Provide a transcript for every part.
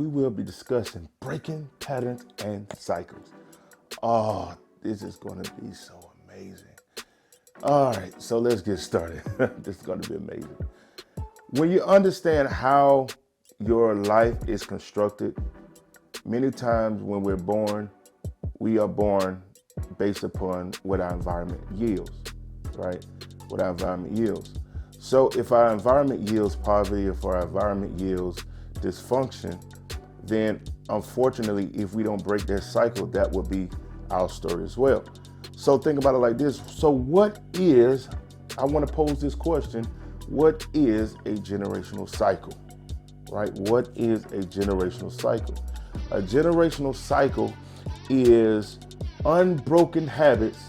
We will be discussing breaking patterns and cycles. Oh, this is going to be so amazing. All right, so let's get started. This is going to be amazing. When you understand how your life is constructed, many times when we're born, we are born based upon what our environment yields, right? What our environment yields. So if our environment yields poverty, if our environment yields dysfunction, then unfortunately, if we don't break that cycle, that would be our story as well. So think about it like this. So I want to pose this question, what is a generational cycle, right? What is a generational cycle? A generational cycle is unbroken habits,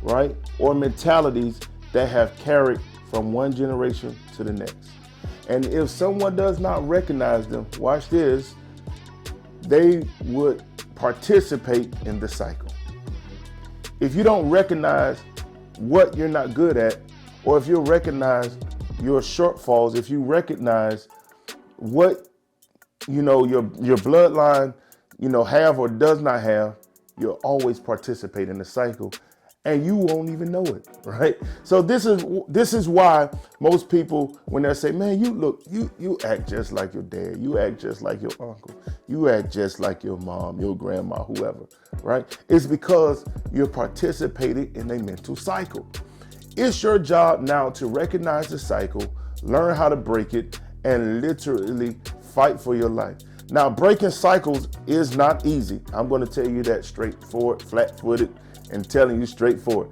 right? Or mentalities that have carried from one generation to the next. And if someone does not recognize them, watch this, they would participate in the cycle. If you don't recognize what you're not good at, or if you recognize your shortfalls, if you recognize what your bloodline have or does not have, you'll always participate in the cycle and you won't even know it, right? So this is why most people, when they say, man, you act just like your dad, you act just like your uncle, you act just like your mom, your grandma, whoever, right? It's because you're participating in a mental cycle. It's your job now to recognize the cycle, learn how to break it, and literally fight for your life. Now, breaking cycles is not easy. I'm going to tell you that straightforward, flat-footed, and telling you straightforward.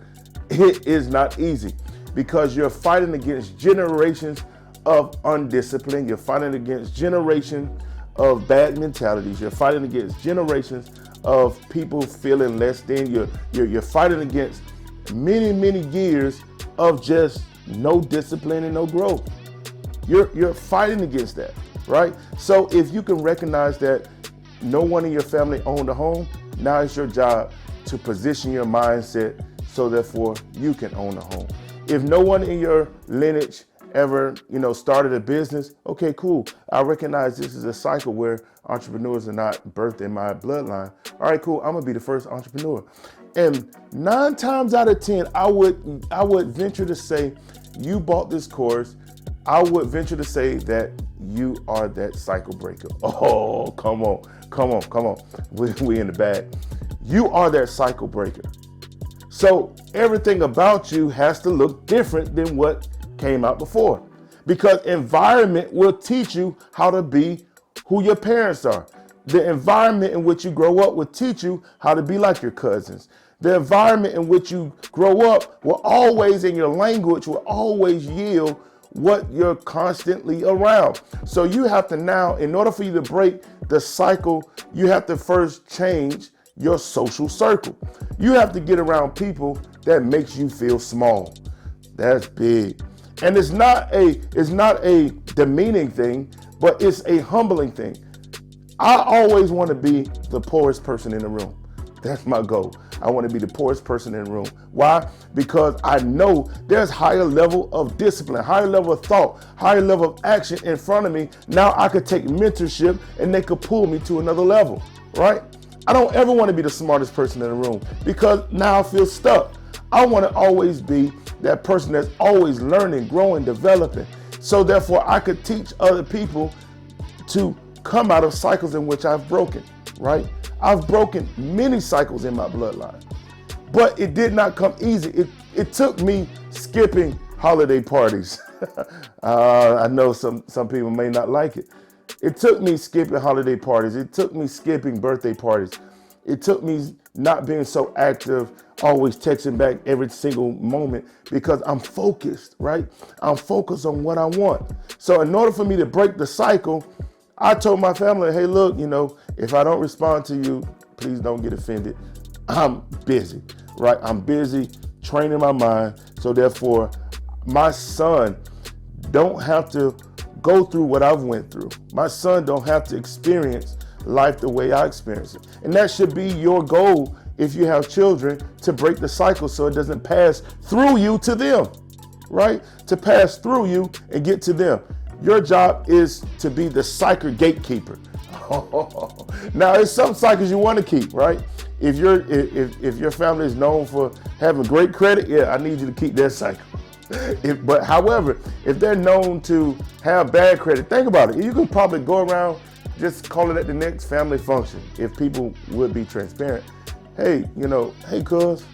It is not easy because you're fighting against generations of undiscipline. You're fighting against generations of bad mentalities. You're fighting against generations of people feeling less than. You're fighting against many years of just no discipline and no growth. You're fighting against that, right? So if you can recognize that no one in your family owned a home, now it's your job to position your mindset so therefore you can own a home. If no one in your lineage ever, started a business, okay, cool. I recognize this is a cycle where entrepreneurs are not birthed in my bloodline. All right, cool. I'm gonna be the first entrepreneur. And 9 times out of 10, I would venture to say you bought this course. I would venture to say that you are that cycle breaker. Oh, come on. We in the bag. You are that cycle breaker. So everything about you has to look different than what came out before, because environment will teach you how to be who your parents are. The environment in which you grow up will teach you how to be like your cousins. The environment in which you grow up will always, in your language, will always yield what you're constantly around. So you have to now, in order for you to break the cycle, you have to first change your social circle. You have to get around people that makes you feel small. That's big. And it's not a demeaning thing, but it's a humbling thing. I always want to be the poorest person in the room. That's my goal. I want to be the poorest person in the room. Why? Because I know there's higher level of discipline, higher level of thought, higher level of action in front of me. Now I could take mentorship and they could pull me to another level, right? I don't ever want to be the smartest person in the room because now I feel stuck. I want to always be that person that's always learning, growing, developing. So therefore I could teach other people to come out of cycles in which I've broken, right? I've broken many cycles in my bloodline, but it did not come easy. It took me skipping holiday parties. I know some people may not like it. It took me skipping holiday parties. It took me skipping birthday parties. It took me not being so active, always texting back every single moment because I'm focused, right? I'm focused on what I want. So in order for me to break the cycle, I told my family, hey, look, if I don't respond to you, please don't get offended. I'm busy, right? I'm busy training my mind. So therefore, my son don't have to go through what I've went through. My son don't have to experience life the way I experience it. And that should be your goal if you have children, to break the cycle so it doesn't pass through you to them, right? To pass through you and get to them. Your job is to be the cycle gatekeeper. Now, there's some cycles you want to keep, right? If your family is known for having great credit, yeah, I need you to keep that cycle. But however, if they're known to have bad credit, think about it. You could probably go around just call it at the next family function if people would be transparent. Hey, hey, cuz,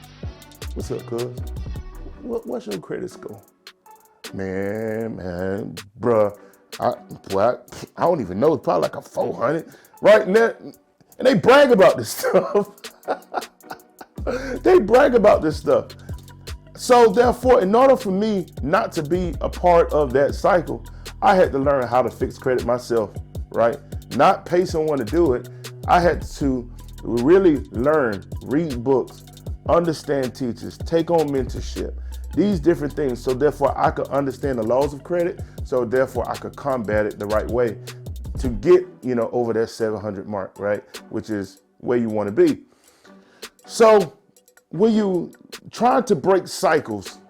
what's up, cuz? What's your credit score? Man, bruh, I don't even know. It's probably like a 400, right? And they brag about this stuff. They brag about this stuff. So therefore, in order for me not to be a part of that cycle, I had to learn how to fix credit myself, right? Not pay someone to do it. I had to really learn, read books, understand teachers, take on mentorship, these different things. So therefore, I could understand the laws of credit. So therefore, I could combat it the right way to get, over that 700 mark, right? Which is where you want to be. So when you try to break cycles,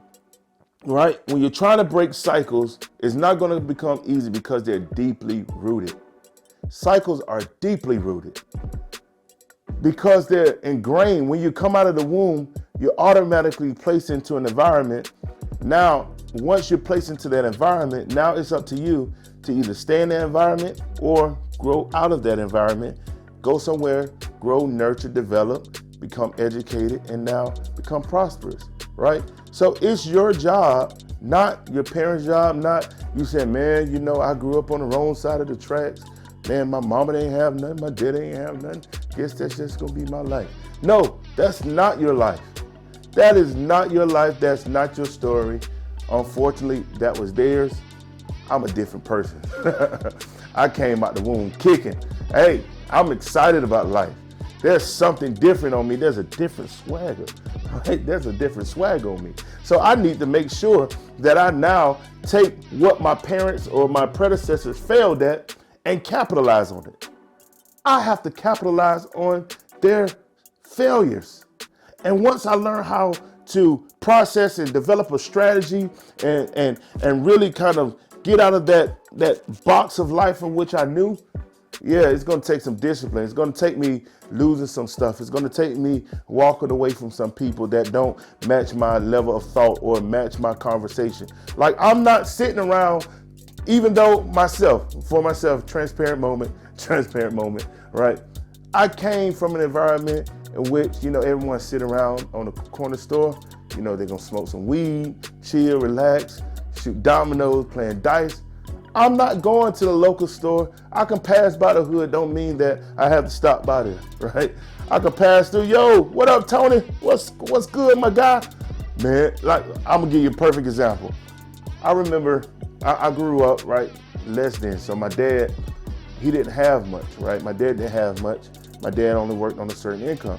right? When you're trying to break cycles, it's not going to become easy because they're deeply rooted. Cycles are deeply rooted because they're ingrained. When you come out of the womb, you're automatically placed into an environment. Now, once you're placed into that environment, now it's up to you to either stay in that environment or grow out of that environment, go somewhere, grow, nurture, develop, become educated, and now become prosperous, right? So it's your job, not your parents' job, not you said, man, I grew up on the wrong side of the tracks. Man, my mama didn't have nothing, my dad ain't have nothing. Guess that's just gonna be my life. No, that's not your life. That is not your life. That's not your story. Unfortunately, that was theirs. I'm a different person. I came out the womb kicking. Hey, I'm excited about life. There's something different on me. There's a different swagger, right? There's a different swag on me. So I need to make sure that I now take what my parents or my predecessors failed at and capitalize on it. I have to capitalize on their failures. And once I learn how to process and develop a strategy and really kind of get out of that box of life in which I knew, yeah, it's going to take some discipline. It's going to take me losing some stuff. It's going to take me walking away from some people that don't match my level of thought or match my conversation. Like, I'm not sitting around, even though for myself, transparent moment, right? I came from an environment in which, everyone sit around on the corner store. They're going to smoke some weed, chill, relax, shoot dominoes, playing dice. I'm not going to the local store. I can pass by the hood, don't mean that I have to stop by there, right? I can pass through, yo, what up, Tony? What's good, my guy? Man, like, I'm gonna give you a perfect example. I remember I grew up, right, less than, so my dad, he didn't have much, right? My dad didn't have much. My dad only worked on a certain income.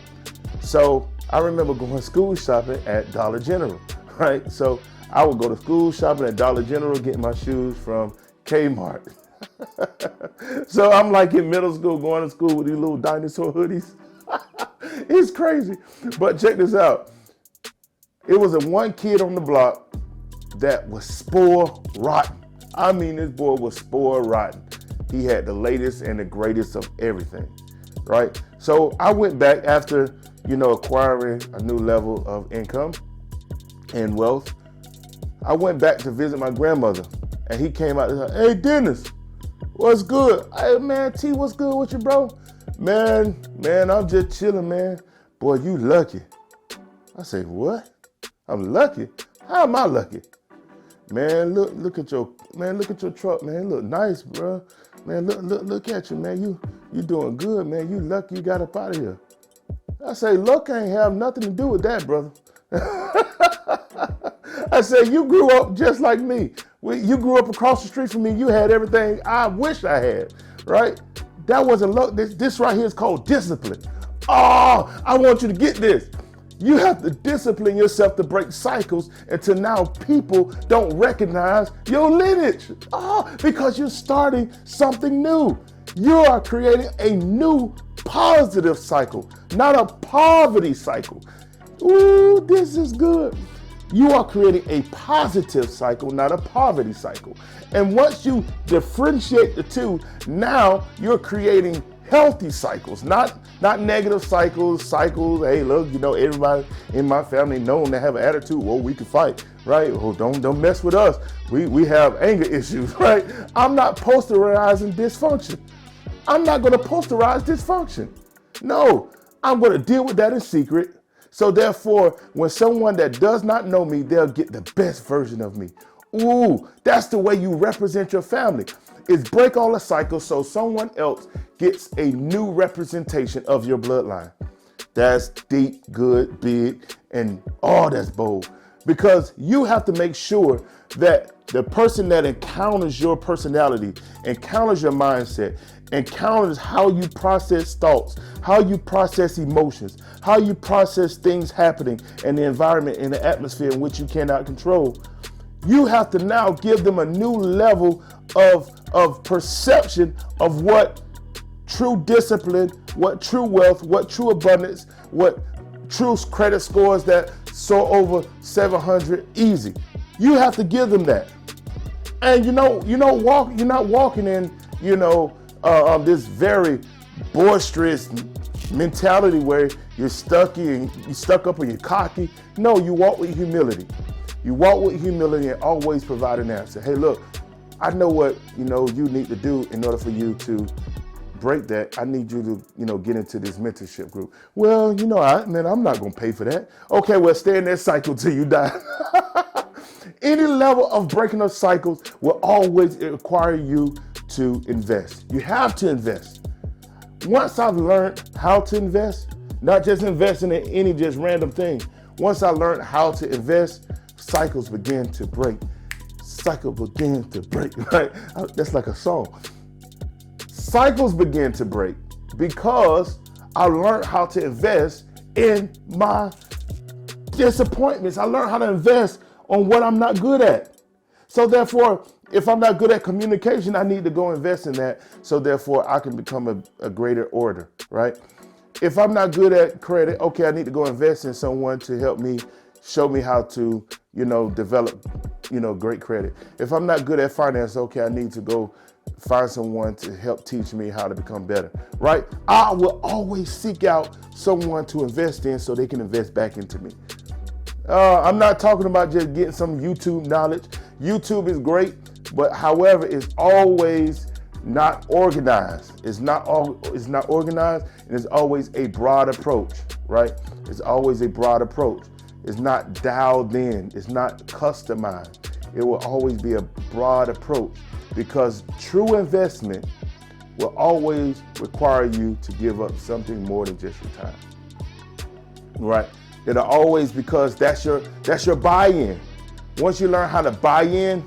So I remember going school shopping at Dollar General, right? So I would go to school shopping at Dollar General, getting my shoes from Kmart. So I'm like in middle school, going to school with these little dinosaur hoodies. It's crazy. But check this out. It was a one kid on the block that was spoiled rotten. I mean, this boy was spoiled rotten. He had the latest and the greatest of everything, right? So I went back after, acquiring a new level of income and wealth. I went back to visit my grandmother, and he came out and said, hey, Dennis, what's good? Hey, man, T, what's good with you, bro? Man, I'm just chilling, man. Boy, you lucky. I say, what? I'm lucky? How am I lucky? Man, look at your truck, man. Look nice, bro. Man, look at you, man. You doing good, man. You lucky you got up out of here. I say, luck ain't have nothing to do with that, brother. I said, you grew up just like me. You grew up across the street from me. You had everything I wish I had, right? That wasn't luck. This right here is called discipline. Oh, I want you to get this. You have to discipline yourself to break cycles until now people don't recognize your lineage. Oh, because you're starting something new. You are creating a new positive cycle, not a poverty cycle. Ooh, this is good. You are creating a positive cycle, not a poverty cycle. And once you differentiate the two, now you're creating Healthy cycles, not negative cycles. Hey, look, everybody in my family known to have an attitude. Well, we can fight, right? Oh, don't mess with us. We have anger issues, right? I'm not posterizing dysfunction. I'm not going to posterize dysfunction. No, I'm going to deal with that in secret. So therefore, when someone that does not know me, they'll get the best version of me. Ooh, that's the way you represent your family. Is break all the cycles so someone else gets a new representation of your bloodline. That's deep, good, big, and that's bold. Because you have to make sure that the person that encounters your personality, encounters your mindset, encounters how you process thoughts, how you process emotions, how you process things happening in the environment, in the atmosphere in which you cannot control. You have to now give them a new level of perception of what true discipline, what true wealth, what true abundance, what true credit scores that soar over 700 easy. You have to give them that. And you're not walking in, this very boisterous mentality where you're stuck up or you're cocky. No, you walk with humility. You walk with humility and always provide an answer. Hey, look, I know what you need to do in order for you to break that. I need you to get into this mentorship group. Well, I'm not going to pay for that. Okay, well, stay in that cycle till you die. Any level of breaking those cycles will always require you to invest. You have to invest. Once I've learned how to invest, not just investing in any just random thing. Once I learned how to invest, cycles begin to break. Cycles begin to break, right? That's like a song. Cycles begin to break because I learned how to invest in my disappointments. I learned how to invest on what I'm not good at. So therefore, if I'm not good at communication, I need to go invest in that. So therefore, I can become a greater orator, right? If I'm not good at credit, okay, I need to go invest in someone to help me, show me how to, develop, great credit. If I'm not good at finance, okay, I need to go find someone to help teach me how to become better, right? I will always seek out someone to invest in so they can invest back into me. I'm not talking about just getting some YouTube knowledge. YouTube is great, but however, it's always not organized. It's not organized, and it's always a broad approach, right? It's always a broad approach. It's not dialed in. It's not customized. It will always be a broad approach because true investment will always require you to give up something more than just your time, right? It'll always, because that's your buy-in. Once you learn how to buy in,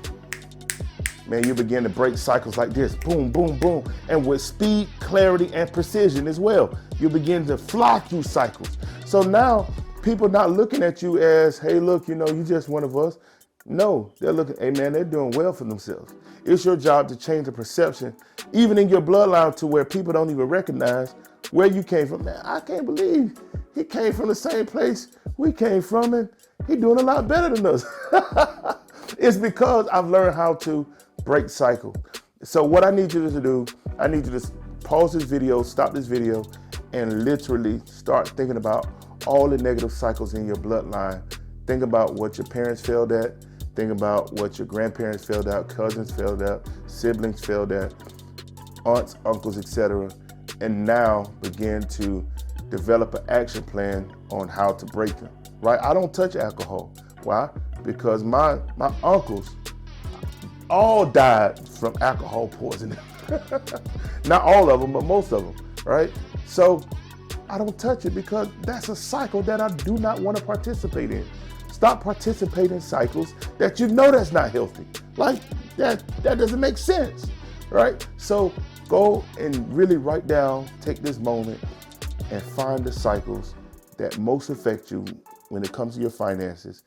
man, you begin to break cycles like this. Boom, boom, boom. And with speed, clarity, and precision as well. You begin to fly through cycles. So now people not looking at you as, hey, look, you just one of us. No, they're looking, hey man, they're doing well for themselves. It's your job to change the perception, even in your bloodline, to where people don't even recognize where you came from. Man, I can't believe he came from the same place we came from, and he's doing a lot better than us. It's because I've learned how to break cycle. So what I need you to do, I need you to pause this video, stop this video, and literally start thinking about all the negative cycles in your bloodline. Think about what your parents failed at. Think about what your grandparents failed at, cousins failed at, siblings failed at, aunts, uncles, etc. And now begin to develop an action plan on how to break them, right? I don't touch alcohol. Why? Because my uncles all died from alcohol poisoning. Not all of them, but most of them, right? So I don't touch it because that's a cycle that I do not want to participate in. Stop participating in cycles that that's not healthy. Like that doesn't make sense, right? So go and really write down, take this moment and find the cycles that most affect you when it comes to your finances,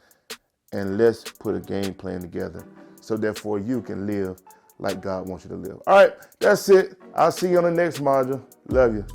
and let's put a game plan together so therefore you can live like God wants you to live. All right, that's it. I'll see you on the next module. Love you.